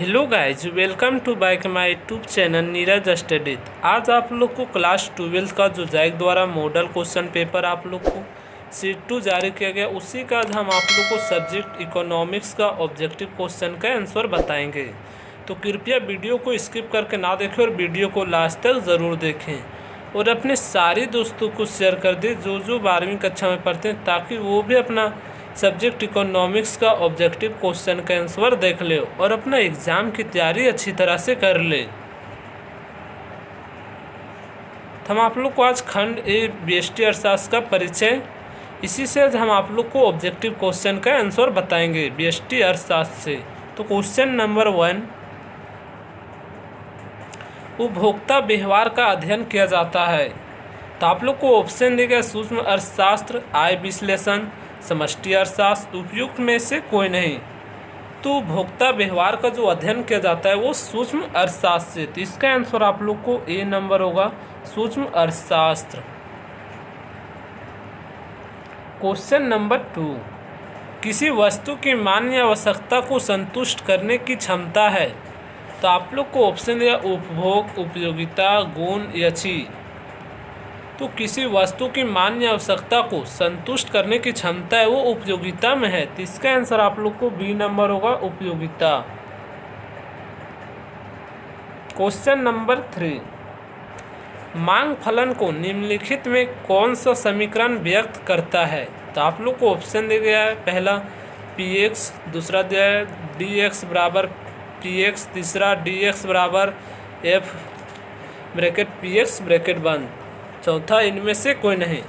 Hello guys, welcome to back my YouTube channel Neeraj studies. आज आप लोग को क्लास 12 का जो जैक द्वारा मॉडल क्वेश्चन पेपर आप लोग को शीट 2 जारी किया गया, उसी का आज हम आप लोग को सब्जेक्ट इकोनॉमिक्स का ऑब्जेक्टिव क्वेश्चन का आंसर बताएंगे। तो कृपया वीडियो को स्किप करके ना देखें और वीडियो को लास्ट तक ज़रूर देखें और अपने सारे दोस्तों को शेयर कर दें जो 12वीं कक्षा में पढ़ते हैं, ताकि वो भी अपना सब्जेक्ट इकोनॉमिक्स का ऑब्जेक्टिव क्वेश्चन का आंसर देख ले और अपना एग्ज़ाम की तैयारी अच्छी तरह से कर ले। हम आप लोग को आज खंड ए बीएसटी अर्थशास्त्र का परिचय, इसी से आज हम आप लोग को ऑब्जेक्टिव क्वेश्चन का आंसर बताएंगे बीएसटी अर्थशास्त्र से। तो क्वेश्चन नंबर 1, उपभोक्ता व्यवहार का अध्ययन किया जाता है। तो आप लोग को ऑप्शन दिया गया सूक्ष्म अर्थशास्त्र, आय विश्लेषण, समष्टि अर्थशास्त्र, उपयुक्त में से कोई नहीं। तो उपभोक्ता व्यवहार का जो अध्ययन किया जाता है वो सूक्ष्म अर्थशास्त्र से, तो इसका आंसर आप लोग को ए नंबर होगा, सूक्ष्म अर्थशास्त्र। क्वेश्चन नंबर 2, किसी वस्तु की मान्य आवश्यकता को संतुष्ट करने की क्षमता है। तो आप लोग को ऑप्शन दिया उपभोग, उपयोगिता, गुण या चीज। तो किसी वस्तु की मान्य आवश्यकता को संतुष्ट करने की क्षमता है वो उपयोगिता में है, तो इसका आंसर आप लोग को बी नंबर होगा, उपयोगिता। क्वेश्चन नंबर 3, मांग फलन को निम्नलिखित में कौन सा समीकरण व्यक्त करता है। तो आप लोग को ऑप्शन दिया गया है, पहला px, दूसरा दिया है dx बराबर px, तीसरा dx बराबर f ब्रैकेट px ब्रैकेट बंद, चौथा इनमें से कोई नहीं।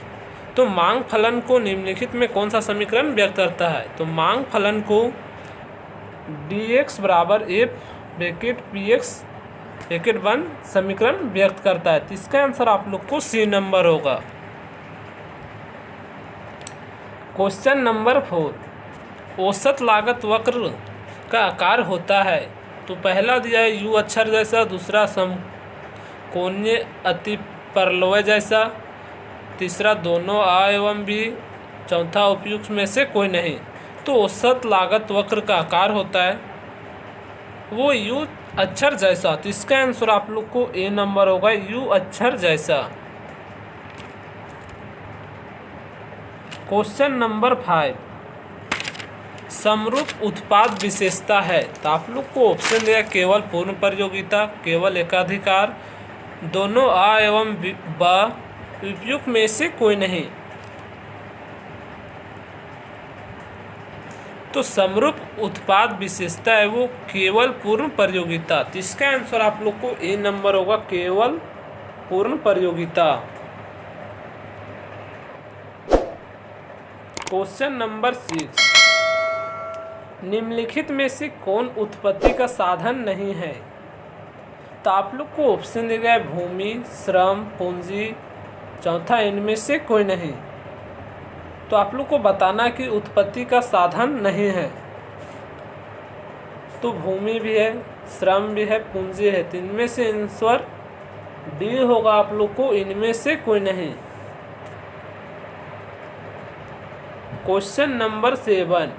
तो मांग फलन को निम्नलिखित में कौन सा समीकरण व्यक्त करता है। तो मांग फलन को dx बराबर f ब्रैकेट px ब्रैकेट बंद समीकरण व्यक्त करता है, तो इसका आंसर आप लोग को सी नंबर होगा। क्वेश्चन नंबर 4, औसत लागत वक्र का आकार होता है। तो पहला दिया है यू अक्षर जैसा, दूसरा समकोणीय अतिपरवलय जैसा, तीसरा दोनों आ एवं बी, चौथा उपयुक्त में से कोई नहीं। तो औसत लागत वक्र का आकार होता है वो यू अक्षर जैसा, तो इसका आंसर आप लोग को ए नंबर होगा, यू अक्षर जैसा। क्वेश्चन नंबर 5, समरूप उत्पाद विशेषता है। तो आप लोग को ऑप्शन दिया केवल पूर्ण प्रयोगिता, केवल एकाधिकार, दोनों आ एवं ब, उपयुक्त में से कोई नहीं। तो समरूप उत्पाद विशेषता है वो केवल पूर्ण प्रयोगिता, तो इसका आंसर आप लोग को ए नंबर होगा, केवल पूर्ण प्रयोगिता। क्वेश्चन नंबर 6, निम्नलिखित में से कौन उत्पत्ति का साधन नहीं है। तो आप लोग को ऑप्शन दिया गया है भूमि, श्रम, पूंजी, चौथा इनमें से कोई नहीं। तो आप लोग को बताना कि उत्पत्ति का साधन नहीं है। तो भूमि भी है, श्रम भी है, पूंजी है, तो इनमें से आंसर डी होगा आप लोग को, इनमें से कोई नहीं। क्वेश्चन नंबर 7,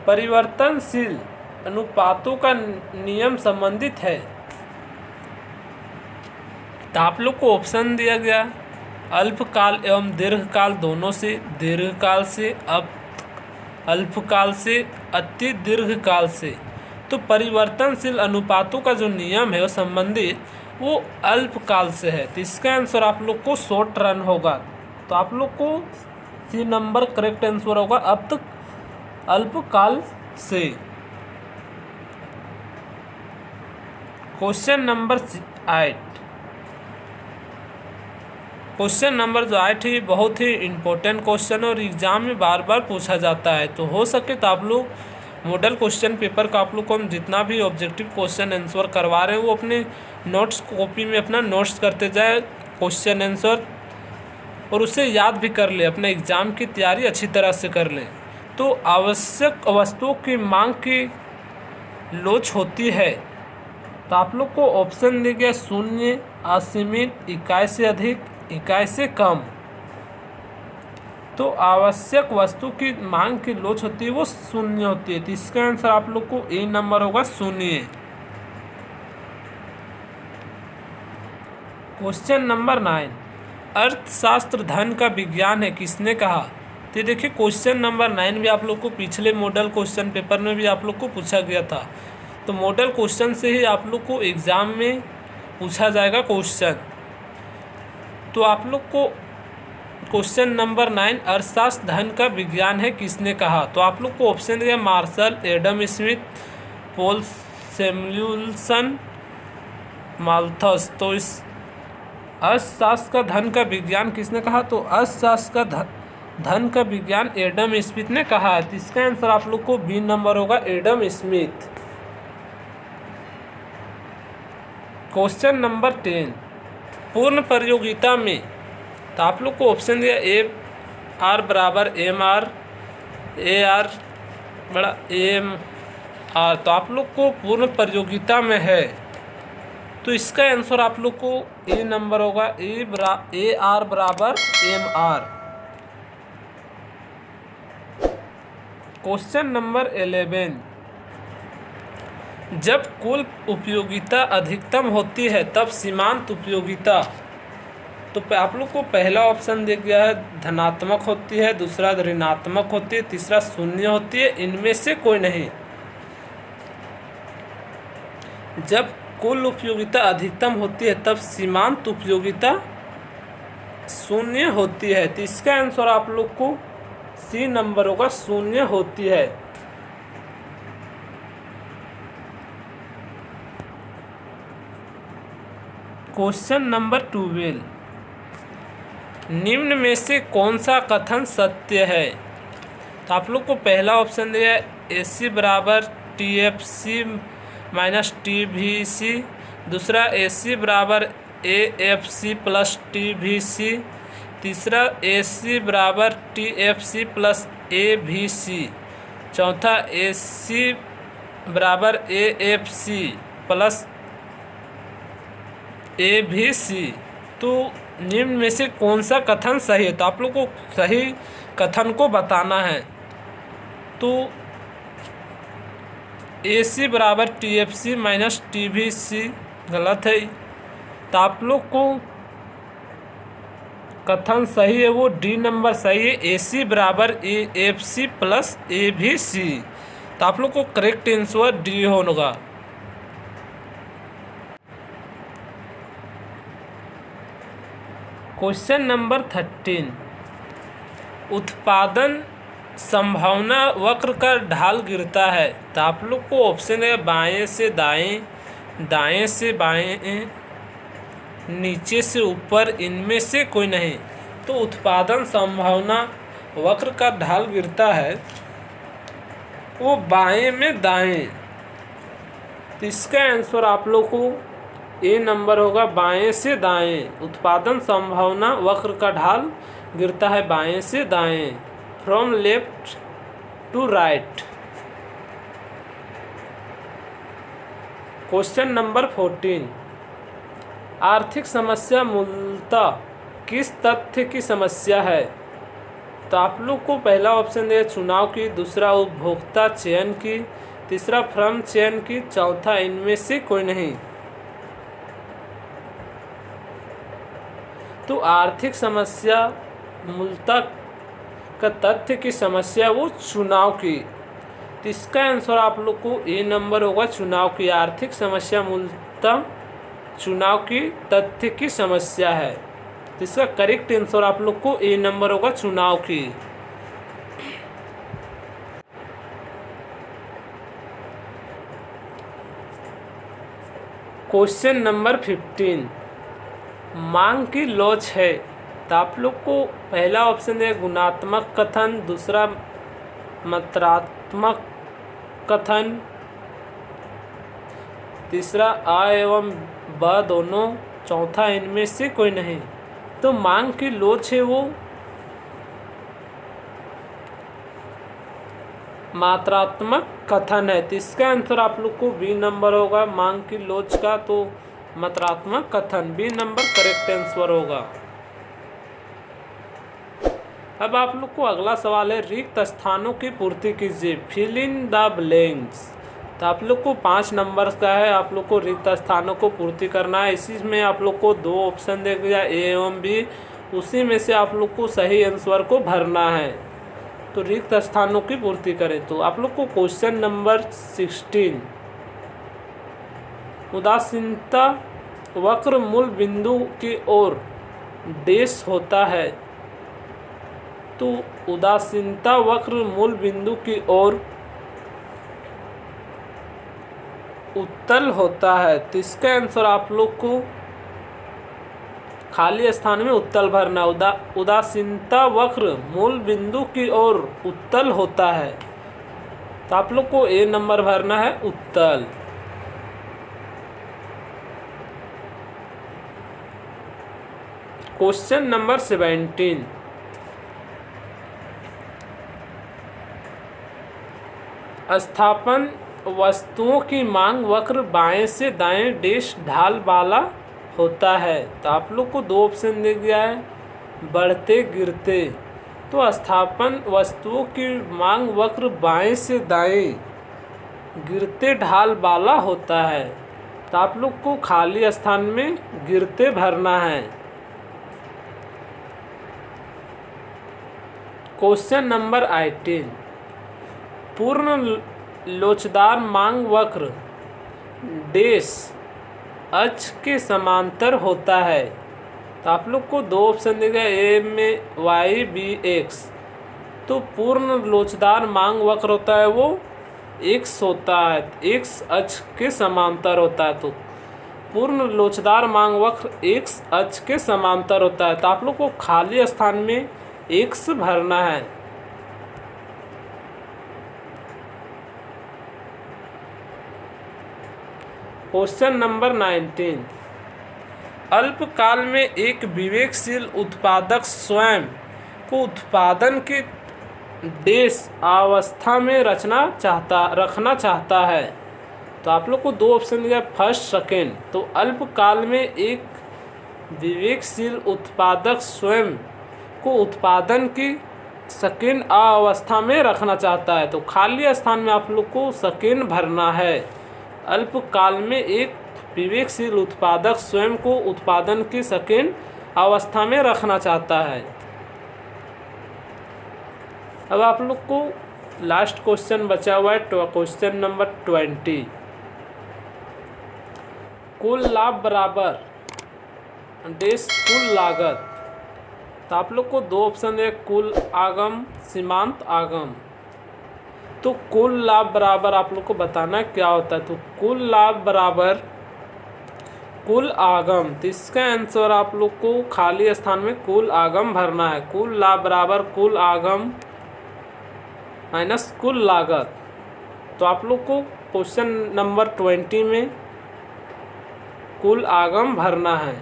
परिवर्तनशील अनुपातों का नियम संबंधित है। तो आप लोग को ऑप्शन दिया गया अल्पकाल एवं दीर्घकाल दोनों से, दीर्घकाल से अल्पकाल से, अति दीर्घकाल से। तो परिवर्तनशील अनुपातों का जो नियम है वो संबंधित वो अल्पकाल से है, तो इसका आंसर आप लोग को शॉर्ट रन होगा। तो आप लोग को सी नंबर करेक्ट आंसर होगा, अब तक अल्पकाल से। क्वेश्चन नंबर 8, क्वेश्चन नंबर जो 8 है बहुत ही इम्पोर्टेंट क्वेश्चन और एग्जाम में बार बार पूछा जाता है। तो हो सके तो आप लोग मॉडल क्वेश्चन पेपर का आप लोग को हम जितना भी ऑब्जेक्टिव क्वेश्चन आंसर करवा रहे हैं वो अपने नोट्स कॉपी में अपना नोट्स करते जाए क्वेश्चन आंसर, और उसे याद भी कर ले, अपने एग्ज़ाम की तैयारी अच्छी तरह से कर ले। तो आवश्यक वस्तुओं की मांग की लोच होती है। तो आप लोग को ऑप्शन दिया गया शून्य, असीमित, इकाई से अधिक, इकाई से कम। तो आवश्यक वस्तु की मांग की लोच होती है वो शून्य होती है, तो इसका आंसर आप लोग को ए नंबर होगा, शून्य। क्वेश्चन नंबर 9, अर्थशास्त्र धन का विज्ञान है, किसने कहा? तो देखिए क्वेश्चन नंबर 9 भी आप लोग को पिछले मॉडल क्वेश्चन पेपर में भी आप लोग को पूछा गया था। तो मॉडल क्वेश्चन से ही आप लोग को एग्ज़ाम में पूछा जाएगा क्वेश्चन। तो आप लोग को क्वेश्चन नंबर 9, अर्थशास्त्र धन का विज्ञान है, किसने कहा? तो आप लोग को ऑप्शन दिया Marshall, Adam Smith, Paul Samuelson, Malthus. तो इस अर्थशास्त्र का धन का विज्ञान किसने कहा? तो अर्थशास्त्र का धन का विज्ञान एडम स्मिथ ने कहा है। तो इसका आंसर आप लोग को बी नंबर होगा, एडम स्मिथ। क्वेश्चन नंबर 10, पूर्ण प्रयोगिता में, तो आप लोग को ऑप्शन दिया ए आर बराबर एम आर, ए आर बड़ा एम आर। तो आप लोग को पूर्ण प्रयोगिता में है, तो इसका आंसर आप लोग को ए नंबर होगा, ए आर बराबर एम आर। क्वेश्चन नंबर 11, जब कुल उपयोगिता अधिकतम होती है तब सीमांत उपयोगिता, तो आप लोग को पहला ऑप्शन दिया गया है धनात्मक होती है, दूसरा ऋणात्मक होती है, तीसरा शून्य होती है, इनमें से कोई नहीं। जब कुल उपयोगिता अधिकतम होती है तब सीमांत उपयोगिता शून्य होती है। तो इसका आंसर आप लोग को सी नंबर होगा, शून्य होती है। क्वेश्चन नंबर 12, निम्न में से कौन सा कथन सत्य है? तो आप लोग को पहला ऑप्शन दिया है ए सी बराबर T F C minus T V C, दूसरा ए सी बराबर A F C plus T V C, तीसरा ए सी बराबर T F C plus A V C, चौथा ए सी बराबर ए एफ सी प्लस ए भी सी। तो निम्न में से कौन सा कथन सही है? तो आप लोग को सही कथन को बताना है। तो ए सी बराबर T F C minus T V C गलत है। तो आप लोग को कथन सही है वो डी नंबर सही है, ए सी बराबर ए एफ सी प्लस ए भी सी। तो आप लोग को करेक्ट आंसर डी होगा। क्वेश्चन नंबर 13, उत्पादन संभावना वक्र का ढाल गिरता है। तो आप लोग को ऑप्शन है बाएं से दाएं, दाएं से बाएं, नीचे से ऊपर, इनमें से कोई नहीं। तो उत्पादन संभावना वक्र का ढाल गिरता है वो बाएं में दाएं। तो इसका आंसर आप लोग को ए नंबर होगा, बाएं से दाएं। उत्पादन संभावना वक्र का ढाल गिरता है बाएं से दाएं, from left to right. Question number 14, आर्थिक समस्या मूलतः किस तथ्य की समस्या है? तो आप लोग को पहला ऑप्शन है चुनाव की, दूसरा उपभोक्ता चयन की, तीसरा फर्म चयन की, चौथा इनमें से कोई नहीं। तो आर्थिक समस्या मूलतः का तथ्य की समस्या वो चुनाव की। तो इसका आंसर आप लोग को ए नंबर होगा, चुनाव की। आर्थिक समस्या मूलतः चुनाव की तथ्य की समस्या है। तो इसका करेक्ट आंसर आप लोग को ए नंबर होगा, चुनाव की। क्वेश्चन नंबर 15, मांग की लोच है। तो आप लोग को पहला ऑप्शन है गुणात्मक कथन, दूसरा मात्रात्मक कथन, तीसरा आ एवं ब दोनों, चौथा इनमें से कोई नहीं। तो मांग की लोच है वो मात्रात्मक कथन है। तो इसका आंसर आप लोग को बी नंबर होगा, मांग की लोच का तो मात्रात्मक कथन, बी नंबर करेक्ट आंसर होगा। अब आप लोग को अगला सवाल है रिक्त स्थानों की पूर्ति कीजिए, फिल इन द ब्लैंक्स। तो आप लोग को 5 नंबर का है, आप लोग को रिक्त स्थानों को पूर्ति करना है। इसी में आप लोग को 2 ऑप्शन दे दिया ए एवं बी, उसी में से आप लोग को सही आंसर को भरना है। तो रिक्त स्थानों की पूर्ति करें। तो आप लोग को क्वेश्चन नंबर 16, उदासीनता वक्र मूल बिंदु की ओर डैश होता है। तो उदासीनता वक्र मूल बिंदु की ओर उत्तल होता है। तो इसका आंसर आप लोग को खाली स्थान में उत्तल भरना। उदासीनता वक्र मूल बिंदु की ओर उत्तल होता है, तो आप लोग को ए नंबर भरना है, उत्तल। क्वेश्चन नंबर 17, स्थापन वस्तुओं की मांग वक्र बाएं से दाएं डैश ढाल वाला होता है। तो आप लोग को 2 ऑप्शन दे दिया है, बढ़ते गिरते। तो स्थापन वस्तुओं की मांग वक्र बाएं से दाएं गिरते ढाल वाला होता है, तो आप लोग को खाली स्थान में गिरते भरना है। क्वेश्चन नंबर 18, पूर्ण लोचदार मांग वक्र डैश अक्ष के समांतर होता है। तो आप लोग को 2 ऑप्शन देगा, ए में वाई बी एक्स। तो पूर्ण लोचदार मांग वक्र होता है वो एक्स होता है, एक्स अक्ष के समांतर होता है। तो पूर्ण लोचदार मांग वक्र एक्स अक्ष के समांतर होता है, तो आप लोग को खाली स्थान में एक्स भरना है। क्वेश्चन नंबर 19, अल्पकाल में एक विवेकशील उत्पादक स्वयं को उत्पादन के डैश अवस्था में रखना चाहता है। तो आप लोग को 2 ऑप्शन दिया, फर्स्ट सेकेंड। तो अल्पकाल में एक विवेकशील उत्पादक स्वयं को उत्पादन की सेकेंड अवस्था में रखना चाहता है, तो खाली स्थान में आप लोग को सेकेंड भरना है। अल्पकाल में एक विवेकशील उत्पादक स्वयं को उत्पादन की सेकेंड अवस्था में रखना चाहता है। अब आप लोग को लास्ट क्वेश्चन बचा हुआ है, क्वेश्चन नंबर 20, कुल लाभ बराबर डैश कुल लागत। तो आप लोग को 2 ऑप्शन है, कुल आगम सीमांत आगम। तो कुल लाभ बराबर आप लोग को बताना क्या होता है। तो कुल लाभ बराबर कुल आगम। तो इसका आंसर आप लोग को खाली स्थान में कुल आगम भरना है। कुल लाभ बराबर कुल आगम माइनस कुल लागत। तो आप लोग को क्वेश्चन नंबर 20 में कुल आगम भरना है।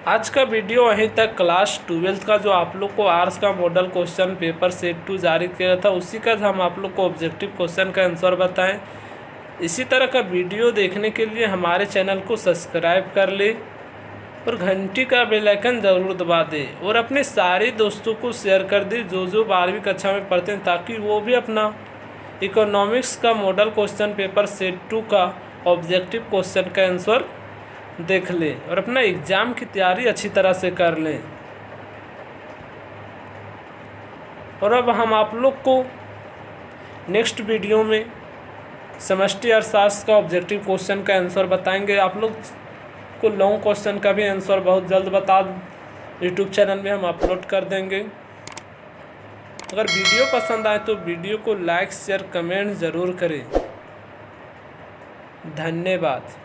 आज का वीडियो वहीं तक। क्लास 12th का जो आप लोग को आर्ट्स का मॉडल क्वेश्चन पेपर सेट 2 जारी किया था, उसी का हम आप लोग को ऑब्जेक्टिव क्वेश्चन का आंसर बताएं। इसी तरह का वीडियो देखने के लिए हमारे चैनल को सब्सक्राइब कर ले और घंटी का बेल आइकन ज़रूर दबा दे और अपने सारे दोस्तों को शेयर कर दे जो 12वीं कक्षा में पढ़ते हैं, ताकि वो भी अपना इकोनॉमिक्स का मॉडल क्वेश्चन पेपर सेट 2 का ऑब्जेक्टिव क्वेश्चन का आंसर देख ले और अपना एग्ज़ाम की तैयारी अच्छी तरह से कर लें। और अब हम आप लोग को नेक्स्ट वीडियो में समष्टि अर्थशास्त्र का ऑब्जेक्टिव क्वेश्चन का आंसर बताएंगे। आप लोग को लॉन्ग क्वेश्चन का भी आंसर बहुत जल्द यूट्यूब चैनल में हम अपलोड कर देंगे। अगर वीडियो पसंद आए तो वीडियो को लाइक शेयर कमेंट ज़रूर करें। धन्यवाद।